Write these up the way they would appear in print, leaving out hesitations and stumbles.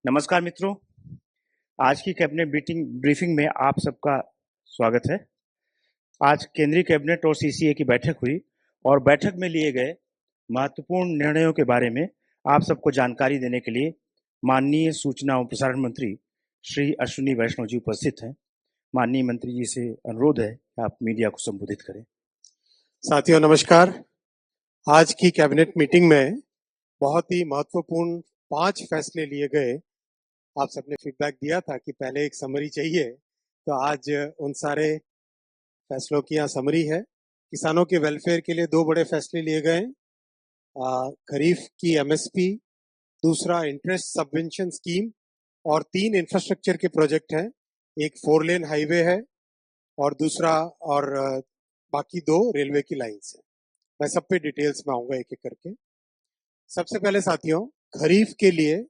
नमस्कार मित्रों, आज की कैबिनेट मीटिंग ब्रीफिंग में आप सबका स्वागत है। आज केंद्रीय कैबिनेट और सीसीए की बैठक हुई और बैठक में लिए गए महत्वपूर्ण निर्णयों के बारे में आप सबको जानकारी देने के लिए माननीय सूचना एवं प्रसारण मंत्री श्री अश्विनी वैष्णव जी उपस्थित हैं। माननीय मंत्री जी से अनुरोध है कि आप मीडिया को संबोधित करें। साथियों नमस्कार। आज की कैबिनेट मीटिंग में बहुत ही महत्वपूर्ण 5 फैसले लिए गए। आप सबने फीडबैक दिया था कि पहले एक समरी चाहिए, तो आज उन सारे फैसलों की यहाँ समरी है। किसानों के वेलफेयर के लिए 2 बड़े फैसले लिए गए। खरीफ की एमएसपी, दूसरा इंटरेस्ट सबवेंशन स्कीम और 3 इंफ्रास्ट्रक्चर के प्रोजेक्ट हैं। एक 4 लेन हाईवे है और दूसरा बाकी 2 रेलवे की लाइन्स हैं। मैं सब पे डिटेल्स में आऊंगा एक एक करके। सबसे पहले साथियों, खरीफ के लिए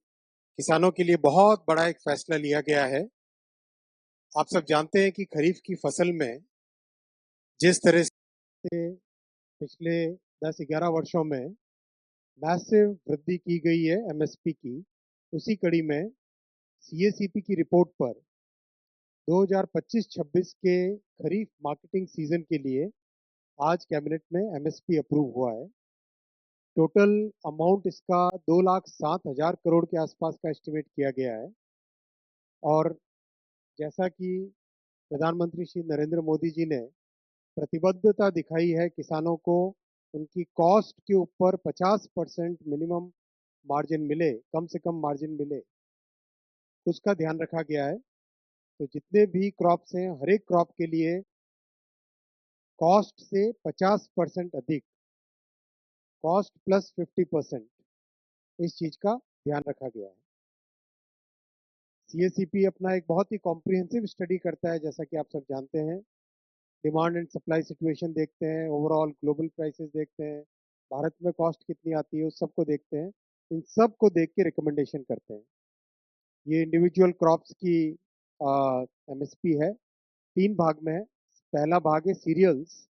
किसानों के लिए बहुत बड़ा एक फैसला लिया गया है। आप सब जानते हैं कि खरीफ की फसल में जिस तरह से पिछले 10-11 वर्षों में मैसिव वृद्धि की गई है एमएसपी की, उसी कड़ी में सीएसीपी की रिपोर्ट पर 2025-26 के खरीफ मार्केटिंग सीजन के लिए आज कैबिनेट में एमएसपी अप्रूव हुआ है। टोटल अमाउंट इसका 2,07,000 करोड़ के आसपास का एस्टिमेट किया गया है। और जैसा कि प्रधानमंत्री श्री नरेंद्र मोदी जी ने प्रतिबद्धता दिखाई है किसानों को उनकी कॉस्ट के ऊपर 50% मिनिमम मार्जिन मिले, कम से कम मार्जिन मिले, उसका ध्यान रखा गया है। तो जितने भी क्रॉप्स हैं, हर एक क्रॉप के लिए कॉस्ट से 50% अधिक, कॉस्ट प्लस 50%, इस चीज का ध्यान रखा गया है। सीएसीपी अपना एक बहुत ही कॉम्प्रिहेंसिव स्टडी करता है, जैसा कि आप सब जानते हैं। डिमांड एंड सप्लाई सिचुएशन देखते हैं, ओवरऑल ग्लोबल प्राइसेस देखते हैं, भारत में कॉस्ट कितनी आती है उस सबको देखते हैं। इन सब को देख के रिकमेंडेशन करते हैं। ये इंडिविजुअल क्रॉप्स की एमएसपी है, 3 भाग में है। पहला भाग है सीरियल्स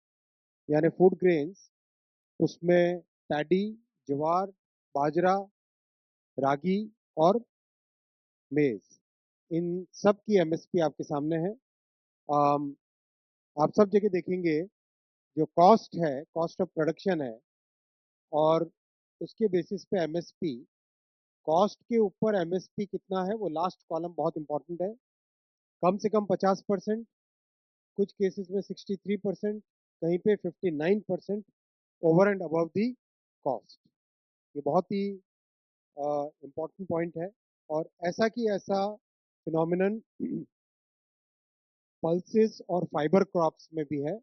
यानी फूड ग्रेन्स, उसमें पैडी, ज्वार, बाजरा, रागी और मेज, इन सब की एमएसपी आपके सामने है। आप सब जगह देखेंगे जो कॉस्ट है, कॉस्ट ऑफ प्रोडक्शन है, और उसके बेसिस पे एमएसपी, कॉस्ट के ऊपर एमएसपी कितना है वो लास्ट कॉलम बहुत इंपॉर्टेंट है। कम से कम 50%, कुछ केसेस में 63%, कहीं पे 59% over and above the cost. ये बहुत ही इम्पोर्टेंट पॉइंट है। और ऐसा कि ऐसा फिनोमिनन पल्सेस और फाइबर क्रॉप्स में भी है,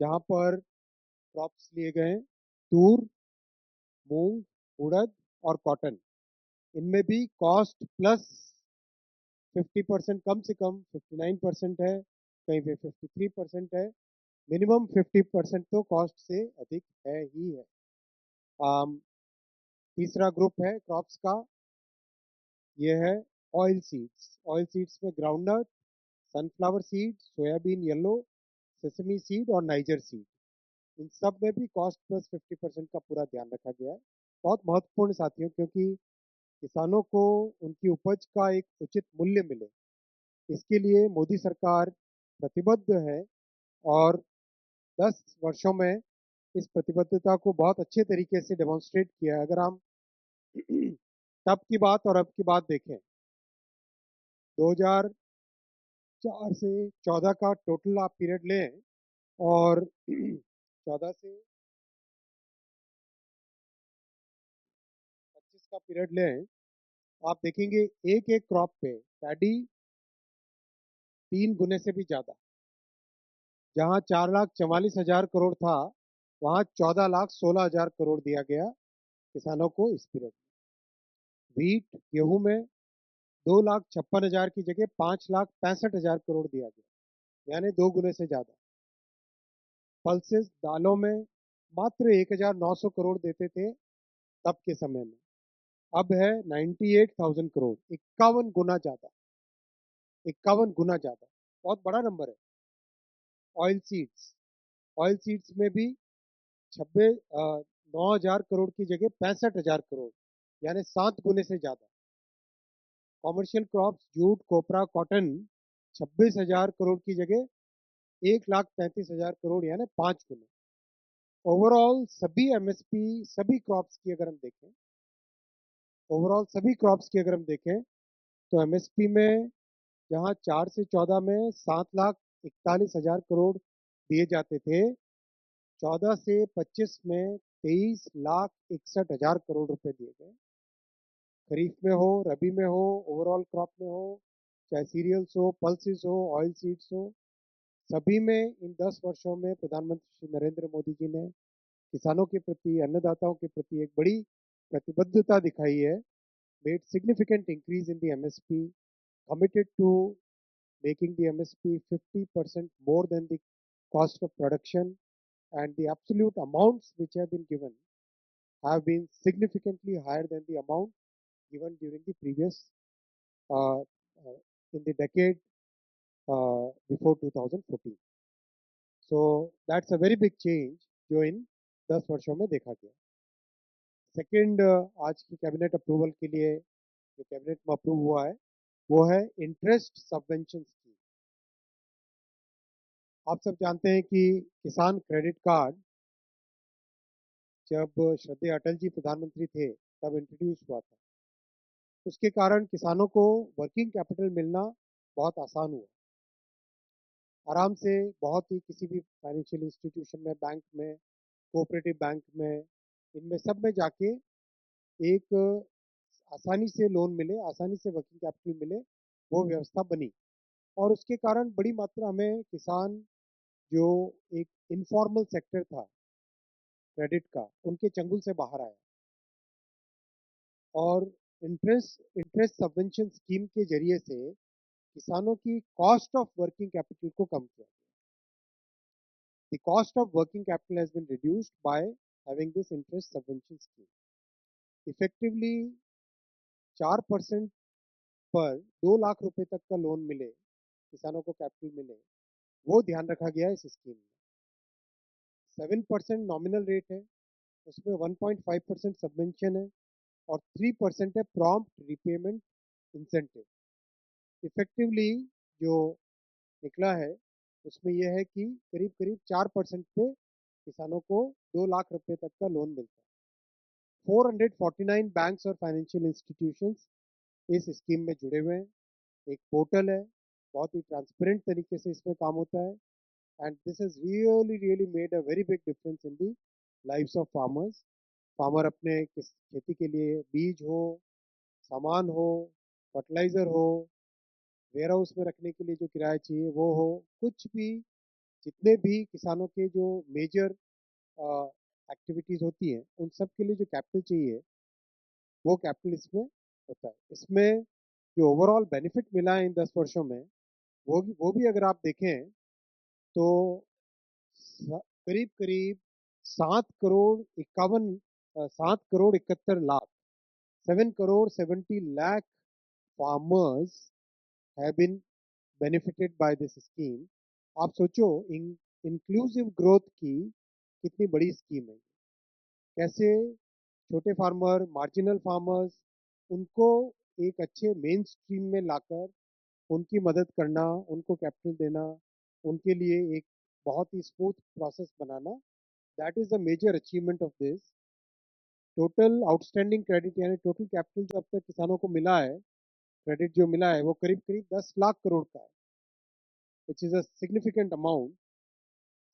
जहां पर क्रॉप्स लिए गए तूर, मूंग, उड़द और कॉटन। इनमें भी कॉस्ट प्लस 50%, कम से कम 59% है, कहीं पे 53% है, मिनिमम 50% तो कॉस्ट से अधिक है ही है। तीसरा ग्रुप है क्रॉप्स का, ये है ऑयल सीड्स। ऑयल सीड्स में groundnut, sunflower seed, soybean yellow, sesame seed और नाइजर सीड, इन सब में भी कॉस्ट प्लस 50% का पूरा ध्यान रखा गया है। बहुत महत्वपूर्ण साथियों, क्योंकि किसानों को उनकी उपज का एक उचित मूल्य मिले, इसके लिए मोदी सरकार प्रतिबद्ध है और 10 वर्षों में इस प्रतिबद्धता को बहुत अच्छे तरीके से डेमोन्स्ट्रेट किया है। अगर हम तब की बात और अब की बात देखें, 2004 से 14 का टोटल आप पीरियड लें और 14 से 25 का पीरियड लें, आप देखेंगे एक एक क्रॉप पे पैडी 3 गुने से भी ज्यादा। जहां 4,44,000 करोड़ था, वहां 14,16,000 करोड़ दिया गया किसानों को इस पीरियड में। व्हीट, गेहूं में 2,56,000 की जगह 5,65,000 करोड़ दिया गया, यानी 2 गुने से ज्यादा। पल्सेस, दालों में मात्र 1,900 करोड़ देते थे तब के समय में, अब है 98,000 करोड़, 51 गुना ज्यादा, 51 गुना ज्यादा, बहुत बड़ा नंबर है। ऑयल सीड्स, ऑयल सीड्स में भी 9,000 करोड़ की जगह 65,000 करोड़, यानी 7 गुने से ज्यादा। कॉमर्शियल क्रॉप्स जूट, कोपरा, कॉटन 26,000 करोड़ की जगह 1,35,000 करोड़ यानी 5 गुना। ओवरऑल सभी एमएसपी सभी क्रॉप्स की अगर हम देखें तो एमएसपी में जहां 4 से 14 में 7,41,000 करोड़ दिए जाते थे, 14 से 25 में 23,61,000 करोड़ रुपए दिए गए। खरीफ में हो, रबी में हो, ओवरऑल क्रॉप में हो, चाहे सीरियल्स हो, पल्सेस हो, ऑयल सीड्स हो, सभी में इन 10 वर्षों में प्रधानमंत्री श्री नरेंद्र मोदी जी ने किसानों के प्रति, अन्नदाताओं के प्रति एक बड़ी प्रतिबद्धता दिखाई है। Made significant increase in the MSP, committed to making the MSP 50% more than the cost of production, and the absolute amounts which have been given have been significantly higher than the amount given during the previous uh, in the decade before 2014. So that's a very big change जो इन 10 वर्षों में देखा गया। Second, आज की cabinet approval के लिए जो कैबिनेट में अप्रूव हुआ है वो है इंटरेस्ट सबवेंशन स्कीम। आप सब जानते हैं कि किसान क्रेडिट कार्ड जब श्रद्धेय अटल जी प्रधानमंत्री थे तब इंट्रोड्यूस हुआ था। उसके कारण किसानों को वर्किंग कैपिटल मिलना बहुत आसान हुआ। आराम से बहुत ही किसी भी फाइनेंशियल इंस्टीट्यूशन में, बैंक में, कोऑपरेटिव बैंक में, इनमें सब में जाके एक आसानी से लोन मिले, आसानी से वर्किंग कैपिटल मिले, वो व्यवस्था बनी। और उसके कारण बड़ी मात्रा में किसान जो एक इनफॉर्मल सेक्टर था क्रेडिट का, उनके चंगुल से बाहर आया और इंटरेस्ट सबवेंशन स्कीम के जरिए से किसानों की कॉस्ट ऑफ वर्किंग कैपिटल को कम किया। The cost of working capital has been reduced by having this interest subvention scheme. Effectively 4% पर 2 लाख रुपए तक का लोन मिले, किसानों को कैपिटल मिले, वो ध्यान रखा गया है इस स्कीम में। 7% नॉमिनल रेट है, उसमें 1.5% सबवेंशन है और 3% है प्रॉम्प्ट रिपेमेंट इंसेंटिव। इफेक्टिवली जो निकला है उसमें यह है कि करीब करीब 4% पे किसानों को 2 लाख रुपए तक का लोन मिलता है। 449 बैंक्स और फाइनेंशियल इंस्टीट्यूशंस इस स्कीम में जुड़े हुए हैं। एक पोर्टल है, बहुत ही ट्रांसपेरेंट तरीके से इसमें काम होता है, and this has really made a very big difference in the lives of farmers. Farmer अपने खेती के लिए बीज हो, सामान हो, फर्टिलाइजर हो, वेयर हाउस में रखने के लिए जो किराया चाहिए वो हो, कुछ भी, जितने भी किसानों के जो मेजर एक्टिविटीज होती हैं उन सब के लिए जो कैपिटल चाहिए वो कैपिटल इसमें होता है। इसमें जो ओवरऑल बेनिफिट मिला है इन 10 वर्षों में वो भी अगर आप देखें तो करीब करीब 7 crore 71 lakh 7 crore 70 lakh farmers have been benefited by this scheme। आप सोचो इंक्लूसिव ग्रोथ की कितनी बड़ी स्कीम है। कैसे छोटे फार्मर, मार्जिनल फार्मर्स, उनको एक अच्छे मेन स्ट्रीम में लाकर उनकी मदद करना, उनको कैपिटल देना, उनके लिए एक बहुत ही स्मूथ प्रोसेस बनाना, that is the major achievement of this. Total outstanding credit यानी टोटल कैपिटल जो अब तक किसानों को मिला है, क्रेडिट जो मिला है वो करीब करीब 10 लाख करोड़ का है, which is a significant amount.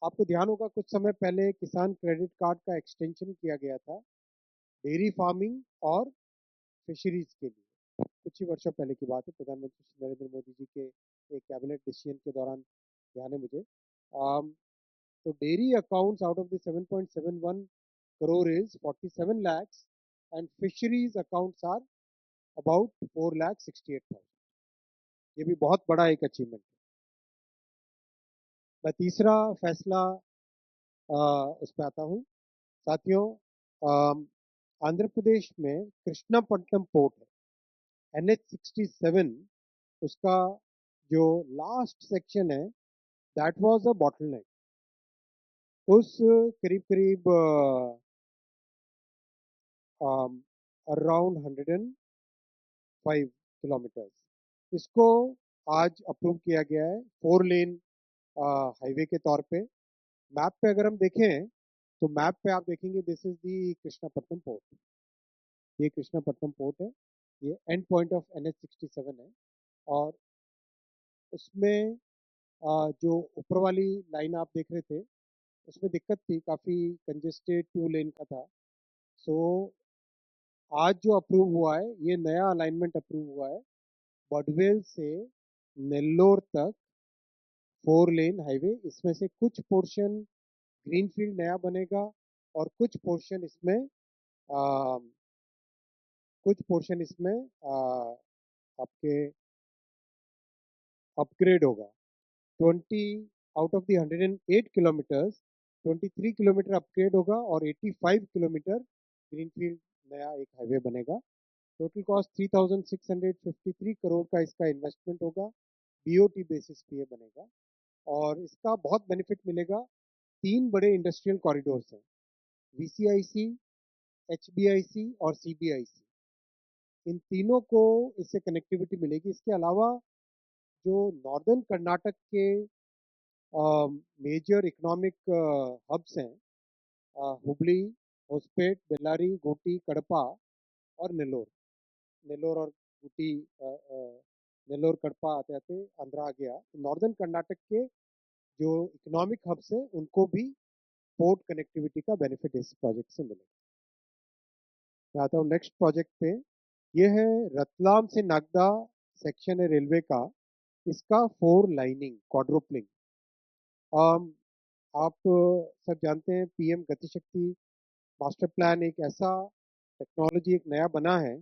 आपको ध्यान होगा कुछ समय पहले किसान क्रेडिट कार्ड का एक्सटेंशन किया गया था डेयरी फार्मिंग और फिशरीज के लिए। कुछ ही वर्षों पहले की बात है, प्रधानमंत्री नरेंद्र मोदी जी के एक कैबिनेट डिसीजन के दौरान ध्यान है मुझे। तो dairy accounts out of the 7.71 crore is 47 lakhs and fisheries accounts are about 4,68,000। ये भी बहुत बड़ा एक अचीवमेंट है। मैं तीसरा फैसला उस पर आता हूँ। साथियों, आंध्र प्रदेश में कृष्णापट्टनम पोर्ट है, NH-67, उसका जो लास्ट सेक्शन है दैट वाज अ बॉटलनेक। उस करीब करीब अराउंड 105 किलोमीटर्स। इसको आज अप्रूव किया गया है 4 लेन हाईवे के तौर पे। मैप पे अगर हम देखें तो मैप पे आप देखेंगे this is the Krishnapatnam port. ये कृष्णापट्टनम पोर्ट है, ये एंड पॉइंट ऑफ NH-67 है। और उसमें जो ऊपर वाली लाइन आप देख रहे थे उसमें दिक्कत थी, काफ़ी कंजेस्टेड 2 लेन का था। सो आज जो अप्रूव हुआ है ये नया अलाइनमेंट अप्रूव हुआ है, बडवेल से नेल्लोर तक 4 लेन हाईवे। इसमें से कुछ पोर्शन ग्रीनफील्ड नया बनेगा और कुछ पोर्शन इसमें आपके अपग्रेड होगा। 20 out of the 108 kilometres 23 kilometre upgrade होगा और 85 किलोमीटर ग्रीनफील्ड नया एक हाईवे बनेगा। टोटल कॉस्ट 3,653 करोड़ का इसका इन्वेस्टमेंट होगा, BOT बेसिस पे ये बनेगा। और इसका बहुत बेनिफिट मिलेगा। 3 बड़े इंडस्ट्रियल कॉरिडोर्स हैं, VCIC, HBIC और CBIC। इन तीनों को इससे कनेक्टिविटी मिलेगी। इसके अलावा जो नॉर्दर्न कर्नाटक के मेजर इकोनॉमिक हब्स हैं, हुबली, होसपेट, बेल्लारी, गोटी, कड़पा और नेल्लोर और गुटी, नेल्लोर कड़पा आते आते आंध्रा आ गया। नॉर्दर्न कर्नाटक के जो इकोनॉमिक हब्स हैं उनको भी पोर्ट कनेक्टिविटी का बेनिफिट इस प्रोजेक्ट से मिलेगा। मैं आता हूँ नेक्स्ट प्रोजेक्ट पे। ये है रतलाम से नागदा सेक्शन है रेलवे का, इसका 4 लाइनिंग क्वाड्रुपलिंग। आप सब जानते हैं PM गति शक्ति मास्टर प्लान एक ऐसा टेक्नोलॉजी एक नया बना है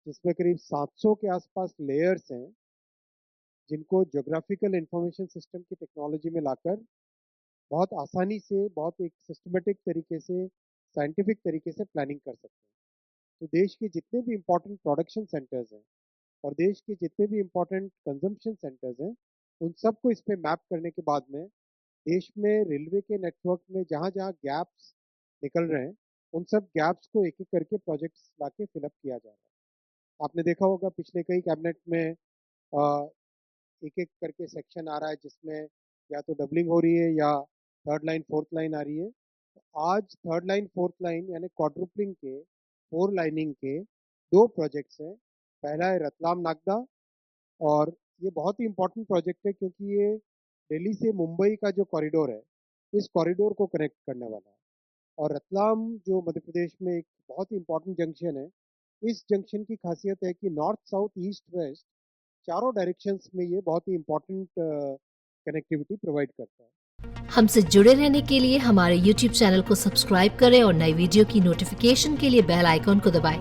जिसमें करीब 700 के आसपास लेयर्स हैं, जिनको ज्योग्राफिकल इंफॉर्मेशन सिस्टम की टेक्नोलॉजी में लाकर बहुत आसानी से, बहुत एक सिस्टमेटिक तरीके से, साइंटिफिक तरीके से प्लानिंग कर सकते हैं। तो देश के जितने भी इम्पोर्टेंट प्रोडक्शन सेंटर्स हैं और देश के जितने भी इम्पोर्टेंट कंजम्पशन सेंटर्स हैं, उन सबको इस पे मैप करने के बाद में देश में रेलवे के नेटवर्क में जहाँ जहाँ गैप्स निकल रहे हैं उन सब गैप्स को एक एक करके प्रोजेक्ट्स लाके फिलअप किया जा रहा है। आपने देखा होगा पिछले कई कैबिनेट में एक एक करके सेक्शन आ रहा है जिसमें या तो डबलिंग हो रही है या थर्ड लाइन फोर्थ लाइन आ रही है। तो आज थर्ड लाइन फोर्थ लाइन यानी क्वाड्रुपलिंग के 4 लाइनिंग के 2 प्रोजेक्ट्स हैं। पहला है रतलाम नागदा और ये बहुत ही इंपॉर्टेंट प्रोजेक्ट है क्योंकि ये दिल्ली से मुंबई का जो कॉरिडोर है इस कॉरिडोर को कनेक्ट करने वाला है। और रतलाम जो मध्य प्रदेश में एक बहुत ही इंपॉर्टेंट जंक्शन है, इस जंक्शन की खासियत है कि नॉर्थ साउथ ईस्ट वेस्ट चारों डायरेक्शंस में ये बहुत ही इंपॉर्टेंट कनेक्टिविटी प्रोवाइड करता है। हमसे जुड़े रहने के लिए हमारे YouTube चैनल को सब्सक्राइब करें और नई वीडियो की नोटिफिकेशन के लिए बेल आइकॉन को दबाएं।